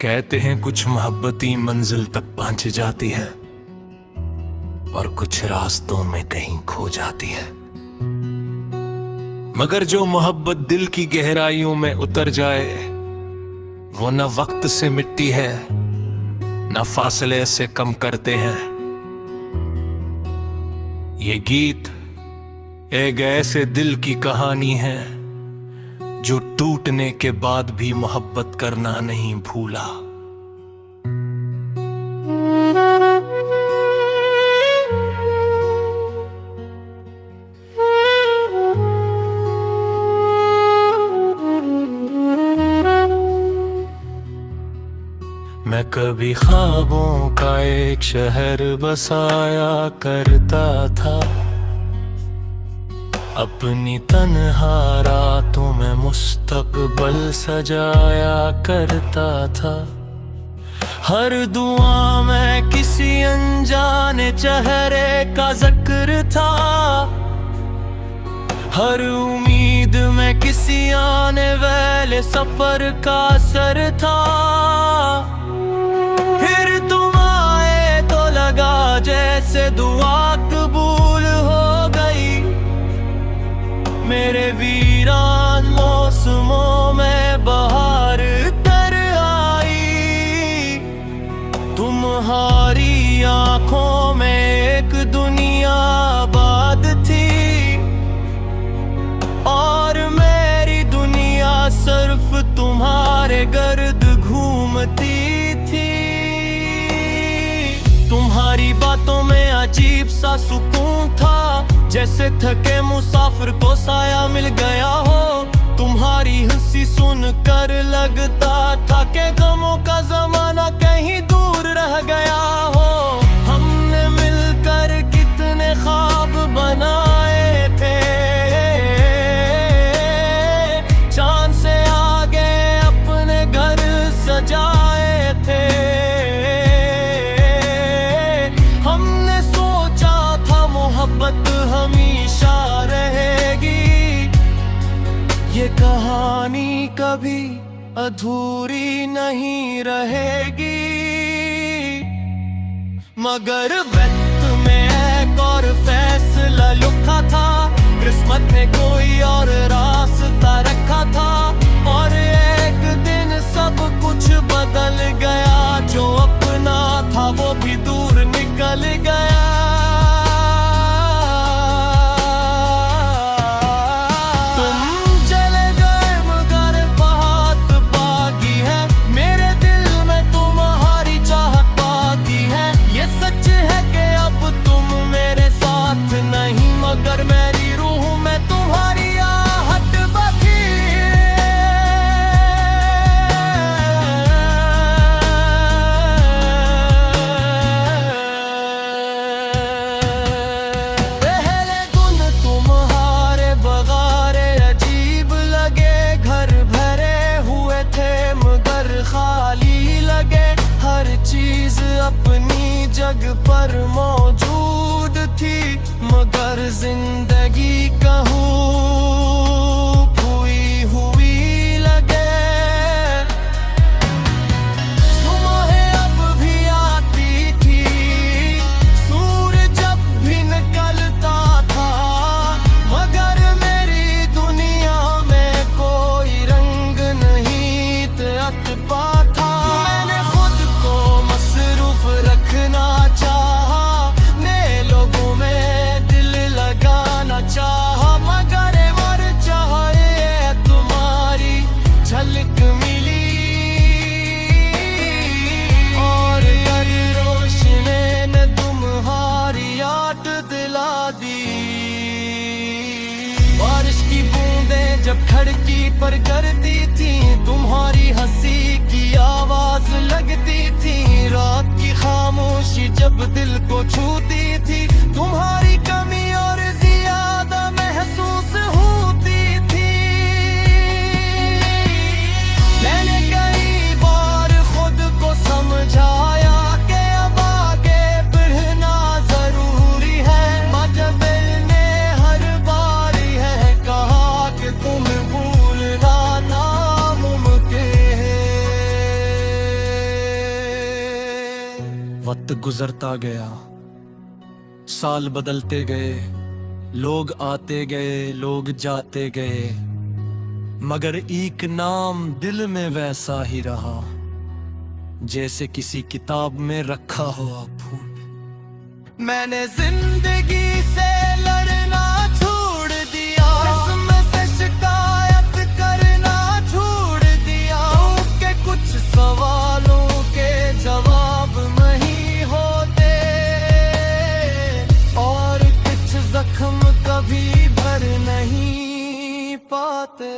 कहते हैं कुछ मोहब्बती मंजिल तक पहुंच जाती है और कुछ रास्तों में कहीं खो जाती है। मगर जो मोहब्बत दिल की गहराइयों में उतर जाए वो न वक्त से मिटती है न फासले से कम करते हैं। ये गीत एक ऐसे दिल की कहानी है जो टूटने के बाद भी मोहब्बत करना नहीं भूला। मैं कभी ख्वाबों का एक शहर बसाया करता था, अपनी तन्हा रातों में मुस्तकबल सजाया करता था। हर दुआ में किसी अनजाने चेहरे का जिक्र था, हर उम्मीद में किसी आने वाले सफर का असर था। फिर तुम आए तो लगा जैसे दुआ कबूल हो गई। मेरे वीरान मौसमों में बहार तर आई। तुम्हारी आंखों में एक दुनिया आबाद थी और मेरी दुनिया सिर्फ तुम्हारे गर्द घूमती थी। तुम्हारी बातों में अजीब सा सुकून था, जैसे थके मुसाफिर को साया मिल गया हो। तुम्हारी हंसी सुनकर लगता था कि गमों का जमाना कहीं दूर रह गया हो। हमने मिलकर कितने ख्वाब बनाए थे, चांद से आगे अपने घर सजाए थे। हमने सोचा था मोहब्बत हमेशा रहेगी, ये कहानी कभी अधूरी नहीं रहेगी। मगर वक्त में एक और फैसला लिखा था, किस्मत ने कोई और रास्ता रखा था और एक दिन सब कुछ बदल गया। जो अपना था वो भी दूर निकल गया। मगर मेरी रूह में तुम्हारी आहट बकी। पहले दिन तुम्हारे बगारे अजीब लगे, घर भरे हुए थे मगर खाली लगे। हर चीज अपनी जगह पर मौजूद थी मगर जिंदगी कहूँ हुई हुई लगे। सुबह अब भी आती थी, सूरज जब भी निकलता था मगर मेरी दुनिया में कोई रंग नहीं अतपा था। मैंने खुद को मसरूफ रखना चाहा, ने लोगों में चाहा मगर मर चाहे तुम्हारी झलक मिली और रोशनी ने तुम्हारी याद दिला दी। बारिश की बूंदें जब खिड़की पर गिरती थी, तुम्हारी हंसी की आवाज लगती थी। रात की खामोशी जब दिल को छूती थी, तुम्हारी कमी और ज्यादा महसूस होती थी। मैंने कई बार खुद को समझाया कि अब आगे बढ़ना जरूरी है, मगर मैंने हर बार है कहा कि तुम भूलना नामुमकिन है। वक्त गुजरता गया, साल बदलते गए, लोग आते गए, लोग जाते गए, मगर एक नाम दिल में वैसा ही रहा, जैसे किसी किताब में रखा हो फूल। मैंने जिंदगी से लड़ना छोड़ दिया, इसमें से शिकायत करना छोड़ दिया, के कुछ सवालों के जवाब नहीं होते, और कुछ जख्म कभी भर नहीं पाते।